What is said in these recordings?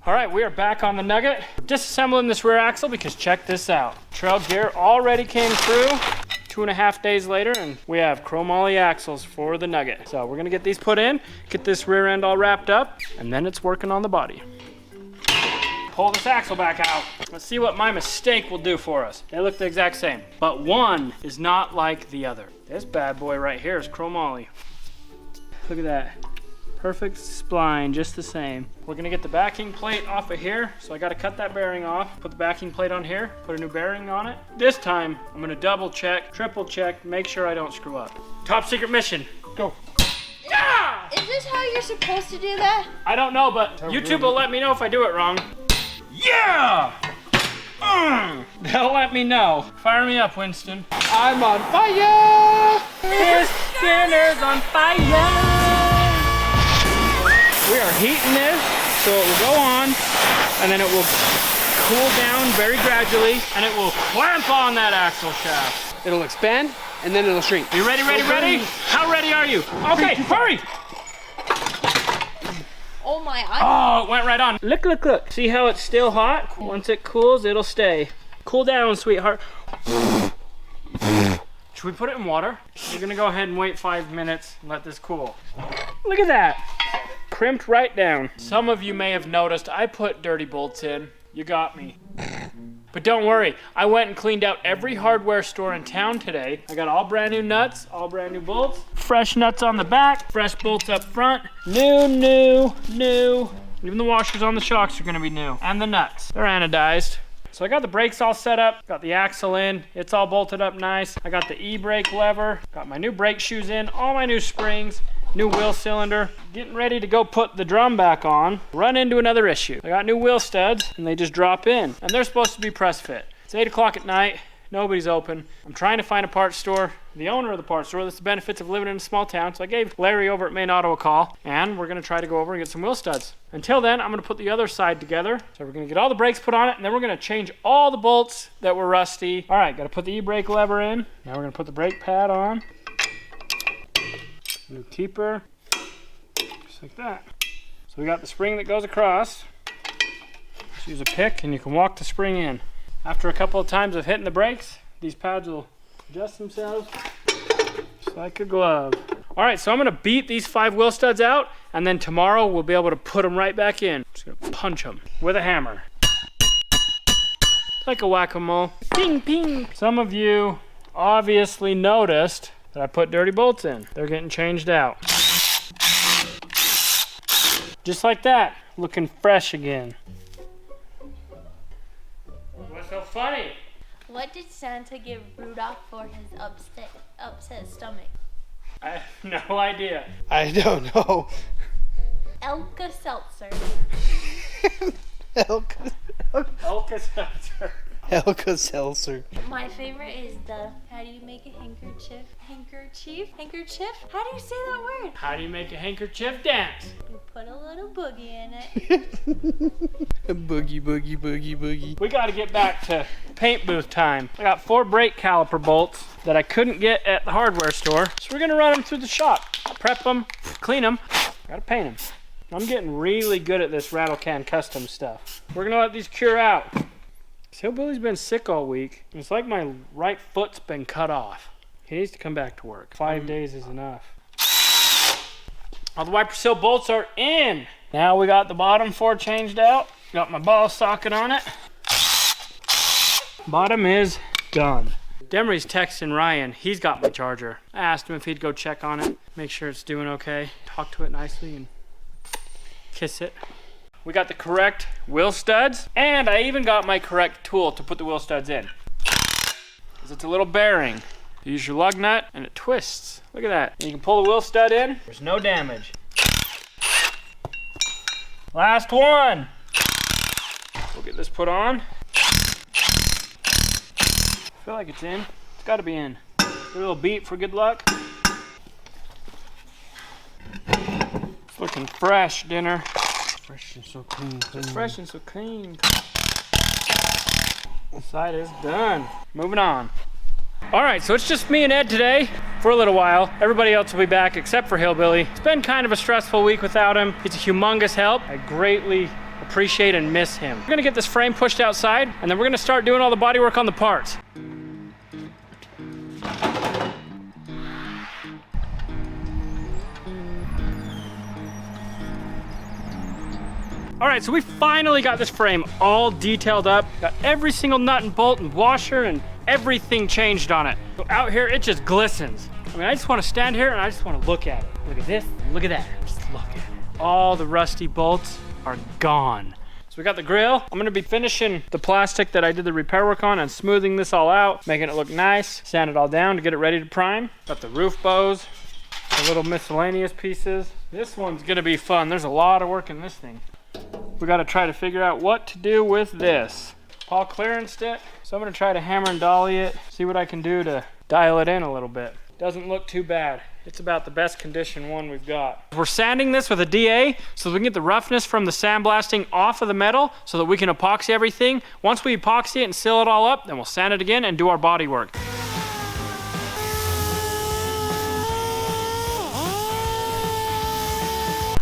All right, we are back on the Nugget. Disassembling this rear axle because check this out. Trail gear already came through 2.5 days later, and we have chromoly axles for the Nugget. So we're gonna get these put in, get this rear end all wrapped up, and then it's working on the body. Pull this axle back out. Let's see what my mistake will do for us. They look the exact same, but one is not like the other. This bad boy right here is chromoly. Look at that. Perfect spline, just the same. We're gonna get the backing plate off of here, so I gotta cut that bearing off, put the backing plate on here, put a new bearing on it. This time, I'm gonna double check, triple check, make sure I don't screw up. Top secret mission, go. Yeah! Is this how you're supposed to do that? I don't know, but YouTube will let me know if I do it wrong. Yeah! They'll let me know. Fire me up, Winston. I'm on fire! This dinner's on fire! We are heating this, so it will go on, and then it will cool down very gradually, and it will clamp on that axle shaft. It'll expand, and then it'll shrink. Are you ready, ready? How ready are you? Okay, hurry! Oh my, oh, it went right on. Look, look, look. See how it's still hot? Once it cools, it'll stay. Cool down, sweetheart. Should we put it in water? We're gonna go ahead and wait 5 minutes and let this cool. Look at that. Crimped right down. Some of you may have noticed I put dirty bolts in. You got me. But don't worry, I went and cleaned out every hardware store in town today. I got all brand new nuts, all brand new bolts, fresh nuts on the back, fresh bolts up front, new. Even the washers on the shocks are gonna be new. And the nuts, they're anodized. So I got the brakes all set up, got the axle in, it's all bolted up nice. I got the e-brake lever, got my new brake shoes in, all my new springs, new wheel cylinder, getting ready to go put the drum back on. Run into another issue. I got new wheel studs and they just drop in, and they're supposed to be press fit. It's 8 o'clock at night, nobody's open. I'm trying to find a parts store. The owner of the parts store, that's the benefits of living in a small town, so I gave Larry over at Main Auto a call, and we're gonna try to go over and get some wheel studs. Until then, I'm gonna put the other side together. So we're gonna get all the brakes put on it, and then we're gonna change all the bolts that were rusty. All right, gotta put the e-brake lever in. Now we're gonna put the brake pad on. New keeper, just like that. So we got the spring that goes across. Just use a pick and you can walk the spring in. After a couple of times of hitting the brakes, these pads will adjust themselves just like a glove. All right, so I'm gonna beat these 5 wheel studs out, and then tomorrow we'll be able to put them right back in. Just gonna punch them with a hammer. Like a whack-a-mole. Ping, ping. Some of you obviously noticed that I put dirty bolts in. They're getting changed out. Just like that, looking fresh again. What's so funny? What did Santa give Rudolph for his upset stomach? I have no idea. I don't know. Alka-Seltzer. Alka-Seltzer. Alka-Seltzer. My favorite is the, how do you make a handkerchief? Handkerchief? How do you say that word? How do you make a handkerchief dance? You put a little boogie in it. Boogie, boogie, boogie, boogie. We gotta get back to paint booth time. I got 4 brake caliper bolts that I couldn't get at the hardware store. So we're gonna run them through the shop. Prep them, clean them, gotta paint them. I'm getting really good at this rattle can custom stuff. We're gonna let these cure out. Hillbilly's been sick all week. It's like my right foot's been cut off. He needs to come back to work. 5 days is enough. All the wiper seal bolts are in. Now we got the bottom 4 changed out. Got my ball socket on it. Bottom is done. Demery's texting Ryan. He's got my charger. I asked him if he'd go check on it, make sure it's doing okay. Talk to it nicely and kiss it. We got the correct wheel studs, and I even got my correct tool to put the wheel studs in. Because it's a little bearing. You use your lug nut and it twists. Look at that. And you can pull the wheel stud in, there's no damage. Last one. We'll get this put on. I feel like it's in. It's gotta be in. Give it a little beat for good luck. It's looking fresh, Dinner. Fresh and so clean. It's fresh and so clean. The side is done. Moving on. All right, so it's just me and Ed today for a little while. Everybody else will be back except for Hillbilly. It's been kind of a stressful week without him. He's a humongous help. I greatly appreciate and miss him. We're gonna get this frame pushed outside, and then we're gonna start doing all the body work on the parts. All right, so we finally got this frame all detailed up. Got every single nut and bolt and washer and everything changed on it. So out here, it just glistens. I mean, I just want to stand here and I just want to look at it. Look at this, look at that, just look at it. All the rusty bolts are gone. So we got the grill. I'm gonna be finishing the plastic that I did the repair work on and smoothing this all out, making it look nice, sand it all down to get it ready to prime. Got the roof bows, the little miscellaneous pieces. This one's gonna be fun. There's a lot of work in this thing. We got to try to figure out what to do with this. Paul clearanced it, so I'm going to try to hammer and dolly it, see what I can do to dial it in a little bit. Doesn't look too bad. It's about the best condition one we've got. We're sanding this with a DA so we can get the roughness from the sandblasting off of the metal so that we can epoxy everything. Once we epoxy it and seal it all up, then we'll sand it again and do our body work.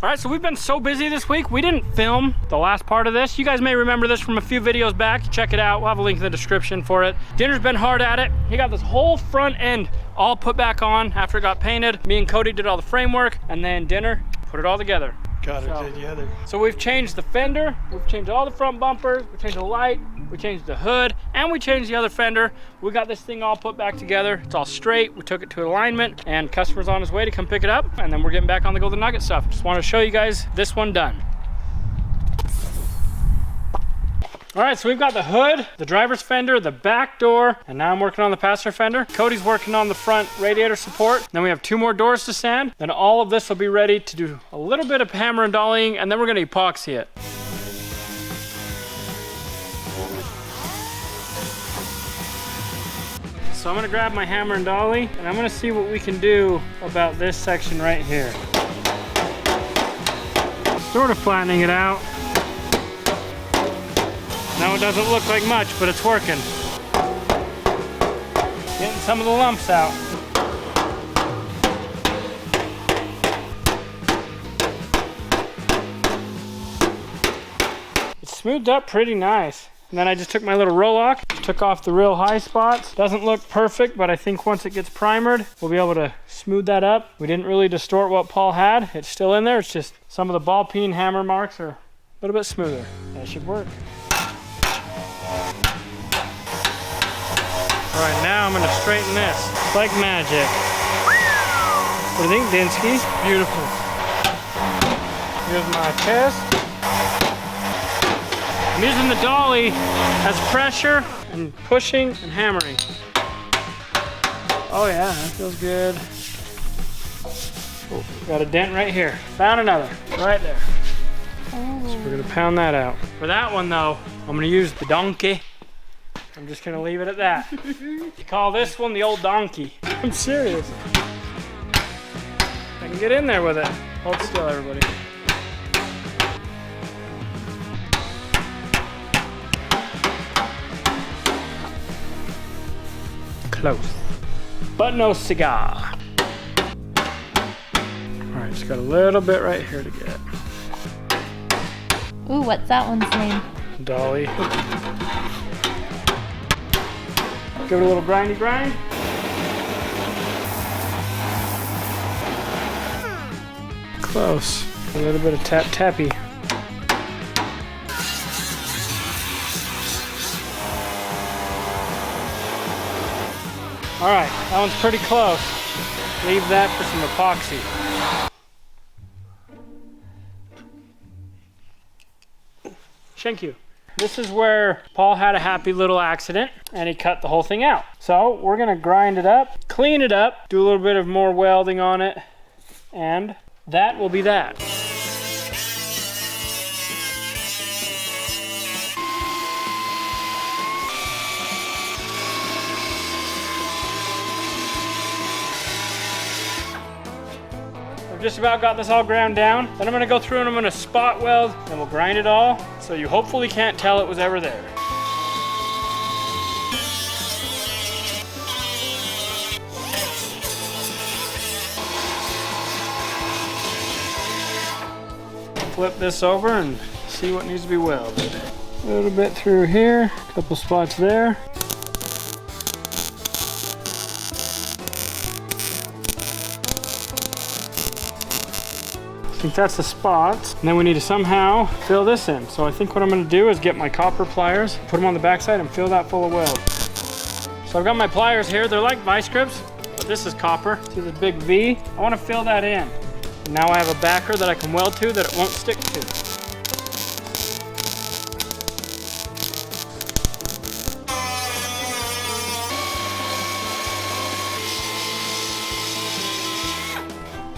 All right, so we've been so busy this week, we didn't film the last part of this. You guys may remember this from a few videos back. Check it out, we'll have a link in the description for it. Dinner's been hard at it. He got this whole front end all put back on after it got painted. Me and Cody did all the framework, and then Dinner put it all together. Got it together. So we've changed the fender, we've changed all the front bumpers, we changed the light, we changed the hood, and we changed the other fender. We got this thing all put back together. It's all straight. We took it to alignment, and customer's on his way to come pick it up, and then we're getting back on the Golden Nugget stuff. Just want to show you guys this one done. All right, so we've got the hood, the driver's fender, the back door, and now I'm working on the passenger fender. Cody's working on the front radiator support. Then we have 2 more doors to sand. Then all of this will be ready to do a little bit of hammer and dollying, and then we're gonna epoxy it. So I'm gonna grab my hammer and dolly, and I'm gonna see what we can do about this section right here. Sort of flattening it out. Now it doesn't look like much, but it's working. Getting some of the lumps out. It's smoothed up pretty nice. And then I just took my little Rolock, took off the real high spots. Doesn't look perfect, but I think once it gets primered, we'll be able to smooth that up. We didn't really distort what Paul had. It's still in there. It's just some of the ball peen hammer marks are a little bit smoother. That should work. All right, now I'm gonna straighten this. It's like magic. What do you think, Dinsky? Beautiful. Here's my test. I'm using the dolly as pressure and pushing and hammering. Oh yeah, that feels good. Oh, got a dent right here. Found another, right there. Oh. So we're gonna pound that out. For that one though, I'm gonna use the donkey. I'm just gonna leave it at that. You call this one the old donkey. I'm serious. I can get in there with it. Hold still, everybody. Close, but no cigar. All right, just got a little bit right here to get. Ooh, what's that one's name? Dolly. Give it a little grindy grind. Close. A little bit of tap tappy. All right, that one's pretty close. Leave that for some epoxy. Thank you. This is where Paul had a happy little accident and he cut the whole thing out. So we're gonna grind it up, clean it up, do a little bit of more welding on it, and that will be that. Just about got this all ground down. Then I'm gonna go through and I'm gonna spot weld and we'll grind it all so you hopefully can't tell it was ever there. Flip this over and see what needs to be welded. A little bit through here, a couple spots there. I think that's the spots. And then we need to somehow fill this in. So I think what I'm gonna do is get my copper pliers, put them on the backside and fill that full of weld. So I've got my pliers here. They're like vice grips, but this is copper. See the big V? I wanna fill that in. And now I have a backer that I can weld to that it won't stick to.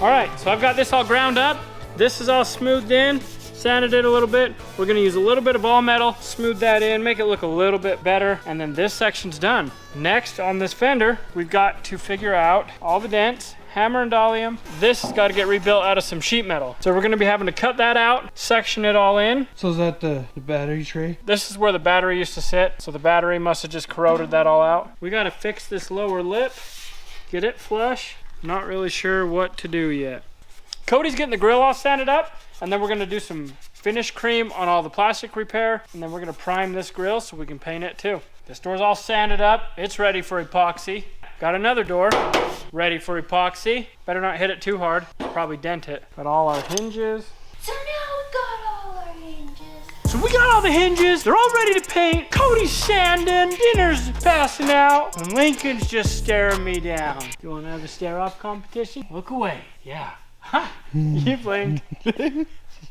All right, so I've got this all ground up. This is all smoothed in, sanded it a little bit. We're gonna use a little bit of all metal, smooth that in, make it look a little bit better, and then this section's done. Next, on this fender, we've got to figure out all the dents, hammer and dolly them. This has got to get rebuilt out of some sheet metal. So we're gonna be having to cut that out, section it all in. So is that the battery tray? This is where the battery used to sit, so the battery must have just corroded that all out. We gotta fix this lower lip, get it flush. Not really sure what to do yet. Cody's getting the grill all sanded up, and then we're gonna do some finish cream on all the plastic repair, and then we're gonna prime this grill so we can paint it too. This door's all sanded up. It's ready for epoxy. Got another door ready for epoxy. Better not hit it too hard, probably dent it. Got all our hinges. So now we got all our hinges. So we got all the hinges. They're all ready to paint. Cody's sanding, Dinner's passing out, and Lincoln's just staring me down. You wanna have a stare off competition? Look away, yeah. Ha! You blinked.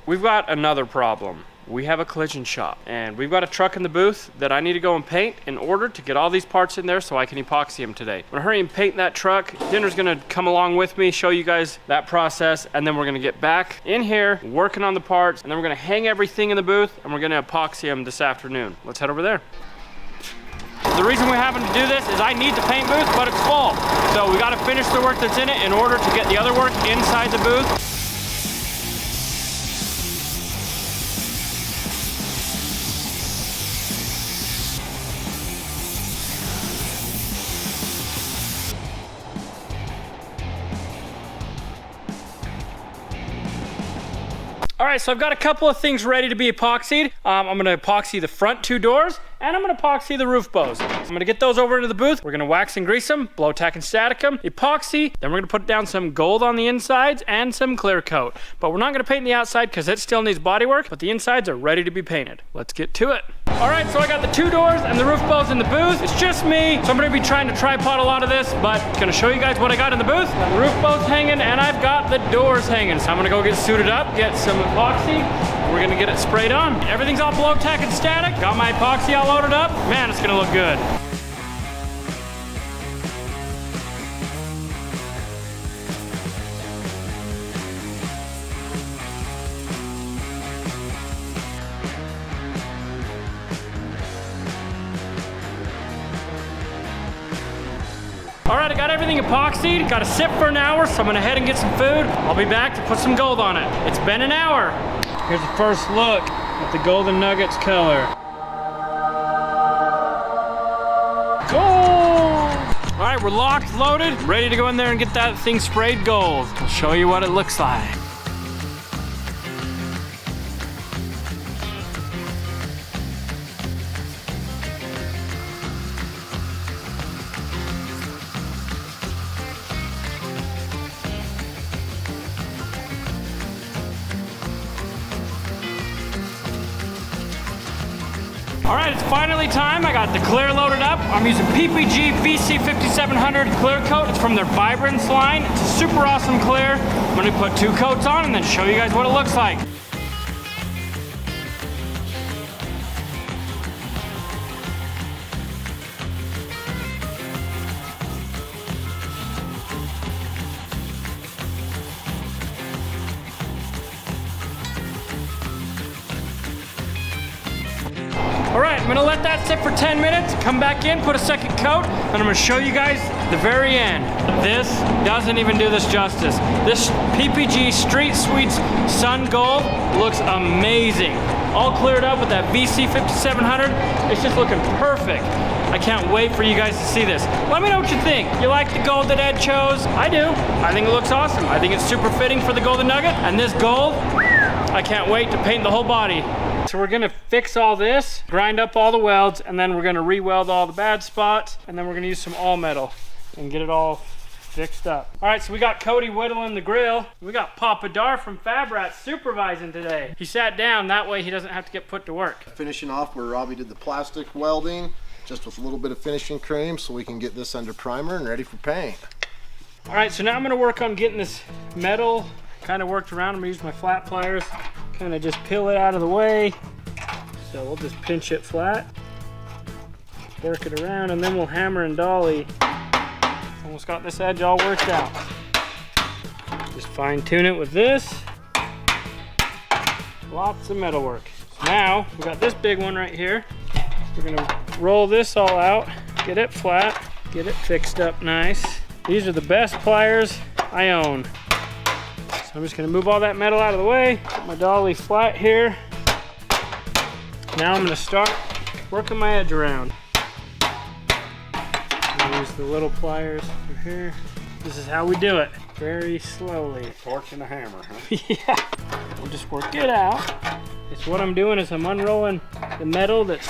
We've got another problem. We have a collision shop, and we've got a truck in the booth that I need to go and paint in order to get all these parts in there so I can epoxy them today. I'm gonna hurry and paint that truck. Dinner's gonna come along with me, show you guys that process, and then we're gonna get back in here, working on the parts, and then we're gonna hang everything in the booth, and we're gonna epoxy them this afternoon. Let's head over there. The reason we're having to do this is I need the paint booth, but it's full. So we gotta finish the work that's in it in order to get the other work inside the booth. All right, so I've got a couple of things ready to be epoxied. I'm gonna epoxy the front two doors, and I'm gonna epoxy the roof bows. I'm gonna get those over into the booth. We're gonna wax and grease them, blow tack and static them, epoxy, then we're gonna put down some gold on the insides and some clear coat. But we're not gonna paint the outside because it still needs body work, but the insides are ready to be painted. Let's get to it. All right, so I got the two doors and the roof bows in the booth. It's just me, so I'm gonna be trying to tripod a lot of this, but gonna show you guys what I got in the booth. Got the roof bows hanging, and I've got the doors hanging. So I'm gonna go get suited up, get some epoxy. We're gonna get it sprayed on. Everything's all blow tack and static. Got my epoxy all loaded up. Man, it's gonna look good. All right, I got everything epoxied. Got to sit for an hour, so I'm gonna head and get some food. I'll be back to put some gold on it. It's been an hour. Here's the first look at the Golden Nuggets color. Gold! All right, we're locked, loaded, ready to go in there and get that thing sprayed gold. I'll show you what it looks like. All right, it's finally time. I got the clear loaded up. I'm using PPG VC5700 clear coat. It's from their Vibrance line. It's a super awesome clear. I'm gonna put two coats on and then show you guys what it looks like. All right, I'm gonna let that sit for 10 minutes, come back in, put a second coat, and I'm gonna show you guys the very end. This doesn't even do this justice. This PPG Street Sweets Sun Gold looks amazing. All cleared up with that VC5700. It's just looking perfect. I can't wait for you guys to see this. Let me know what you think. You like the gold that Ed chose? I do. I think it looks awesome. I think it's super fitting for the Golden Nugget. And this gold, I can't wait to paint the whole body. so we're gonna fix all this, grind up all the welds, and then we're gonna re-weld all the bad spots, and then we're gonna use some all metal and get it all fixed up. All right, so we got Cody whittling the grill. We got Papa Dar from FabRats supervising today. He sat down, that way he doesn't have to get put to work. Finishing off where Robby did the plastic welding, just with a little bit of finishing cream so we can get this under primer and ready for paint. All right, so now I'm gonna work on getting this metal kind of worked around. I'm gonna use my flat pliers, kind of just peel it out of the way. So we'll just pinch it flat, work it around, and then we'll hammer and dolly. Almost got this edge all worked out. Just fine tune it with this. Lots of metal work. So now we got this big one right here. We're gonna roll this all out, get it flat, get it fixed up nice. These are the best pliers I own. So I'm just gonna move all that metal out of the way, put my dolly flat here. Now I'm gonna start working my edge around. Use the little pliers through here. This is how we do it, very slowly. Torch and a hammer, huh? Yeah, we'll just work it out. It's what I'm doing is I'm unrolling the metal that's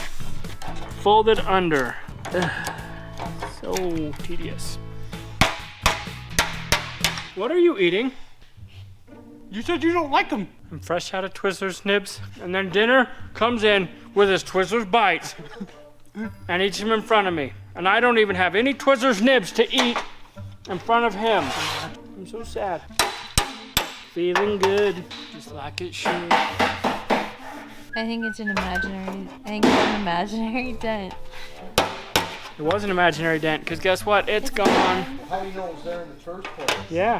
folded under. Ugh, so tedious. What are you eating? You said you don't like them. I'm fresh out of Twizzlers nibs, and then Dinner comes in with his Twizzlers bites and eats them in front of me. And I don't even have any Twizzlers nibs to eat in front of him. I'm so sad. Feeling good, just like it should. I think it's an imaginary dent. It was an imaginary dent, because guess what? It's gone. How do you know it was there in the first place? Yeah.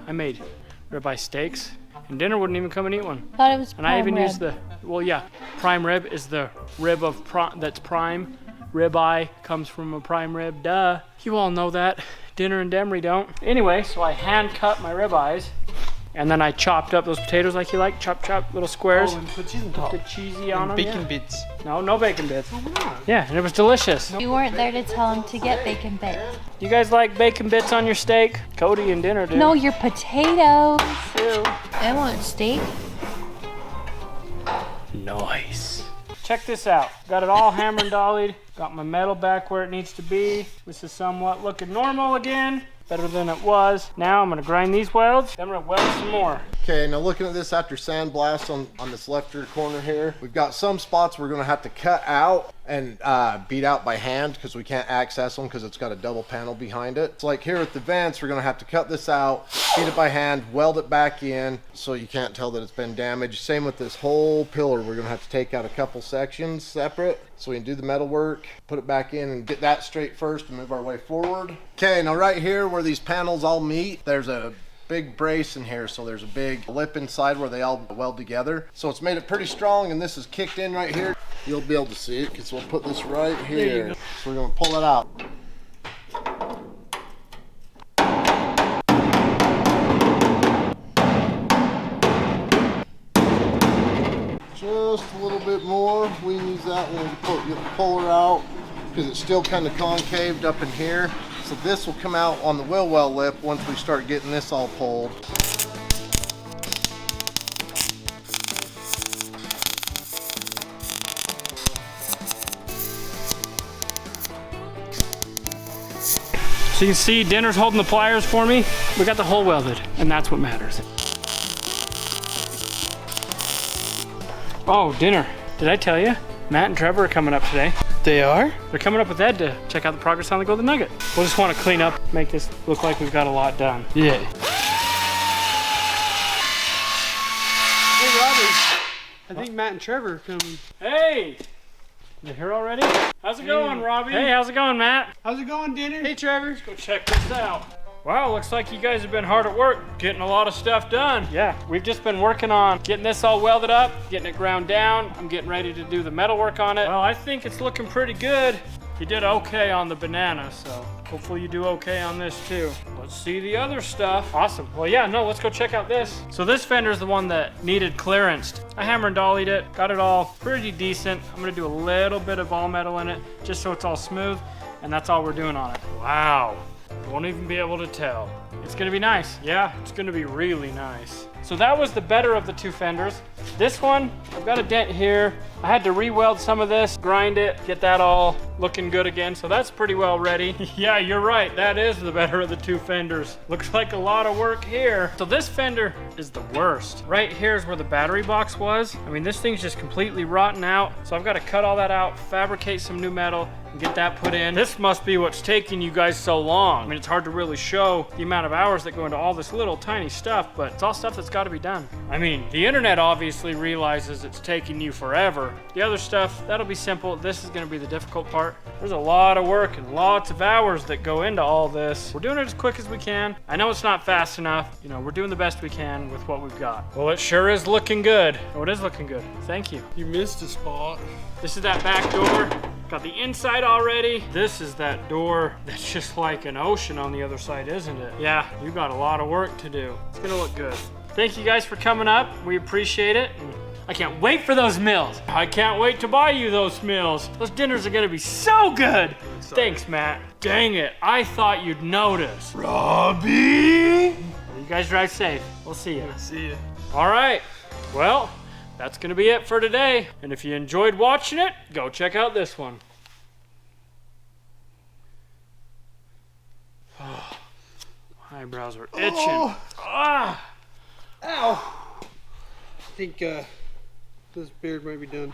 I made ribeye steaks, and Dinner wouldn't even come and eat one. Thought it was And I even prime used the, well, yeah, prime rib is the rib of that's prime. Ribeye comes from a prime rib, duh. You all know that. Dinner and Demery don't. Anyway, so I hand cut my ribeyes, and then I chopped up those potatoes like you like, chop little squares. Oh, and put cheese on Put top. the cheesy on them. Bacon Yeah. bits. No bacon bits. Oh, wow. Yeah, and it was delicious. You weren't there to tell him to get bacon bits. You guys like bacon bits on your steak? Cody and Dinner do. No, your potatoes. Ew. I want steak. Nice. Check this out. Got it all hammer and dollied. Got my metal back where it needs to be. This is somewhat looking normal again. Better than it was. Now I'm gonna grind these welds. Then I'm gonna weld some more. Okay, now looking at this after sandblast on this left rear corner here, we've got some spots we're gonna have to cut out and beat out by hand because we can't access them because it's got a double panel behind it. It's like here with the vents, we're gonna have to cut this out, beat it by hand, weld it back in so you can't tell that it's been damaged. Same with this whole pillar, we're gonna have to take out a couple sections separate so we can do the metal work, put it back in and get that straight first and move our way forward. Okay, now right here where these panels all meet, there's a big brace in here, so there's a big lip inside where they all weld together. So it's made it pretty strong, and this is kicked in right here. You'll be able to see it because we'll put this right here. So we're gonna pull it out. Just a little bit more. We can use that one to get the puller out because it's still kind of concaved up in here. So this will come out on the wheel well lip once we start getting this all pulled. So you can see Dinner's holding the pliers for me. We got the hole welded, and that's what matters. Oh, Dinner, did I tell you? Matt and Trevor are coming up today. They are? They're coming up with Ed to check out the progress on the Golden Nugget. We'll just want to clean up, make this look like we've got a lot done. Yeah. Hey, Robby. I think Matt and Trevor are coming. Hey! You here already? How's it going, Robby? Hey, how's it going, Matt? How's it going, Dinner? Hey, Trevor. Let's go check this out. Wow, looks like you guys have been hard at work, getting a lot of stuff done. Yeah, we've just been working on getting this all welded up, getting it ground down. I'm getting ready to do the metal work on it. Well, I think it's looking pretty good. You did okay on the banana, so hopefully you do okay on this too. Let's see the other stuff. Awesome. Well, yeah, no, let's go check out this. So this fender's the one that needed clearanced. I hammer and dollied it, got it all pretty decent. I'm gonna do a little bit of all metal in it, just so it's all smooth, and that's all we're doing on it. Wow. Won't even be able to tell. It's gonna be nice. Yeah, it's gonna be really nice. So that was the better of the two fenders. This one, I've got a dent here. I had to re-weld some of this, grind it, get that all looking good again. So that's pretty well ready. Yeah, you're right. That is the better of the two fenders. Looks like a lot of work here. So this fender is the worst. Right here is where the battery box was. I mean, this thing's just completely rotten out. So I've got to cut all that out, fabricate some new metal, and get that put in. This must be what's taking you guys so long. I mean, it's hard to really show the amount of hours that go into all this little tiny stuff, but it's all stuff that's got to be done. I mean, the internet obviously realizes it's taking you forever. The other stuff, that'll be simple. This is going to be the difficult part. There's a lot of work and lots of hours that go into all this. We're doing it as quick as we can. I know it's not fast enough. You know, we're doing the best we can with what we've got. Well, it sure is looking good. Oh, it is looking good. Thank you. You missed a spot. This is that back door. Got the inside already. This is that door that's just like an ocean on the other side, isn't it? Yeah, you got a lot of work to do. It's gonna look good. Thank you guys for coming up. We appreciate it. And I can't wait for those meals. I can't wait to buy you those meals. Those dinners are gonna be so good. Thanks, Matt. Dang it, I thought you'd notice. Robby! You guys drive safe. We'll see you. See ya. All right, well, that's gonna be it for today. And if you enjoyed watching it, go check out this one. Oh, my eyebrows are itching. Oh. Ah! Ow! I think this beard might be done.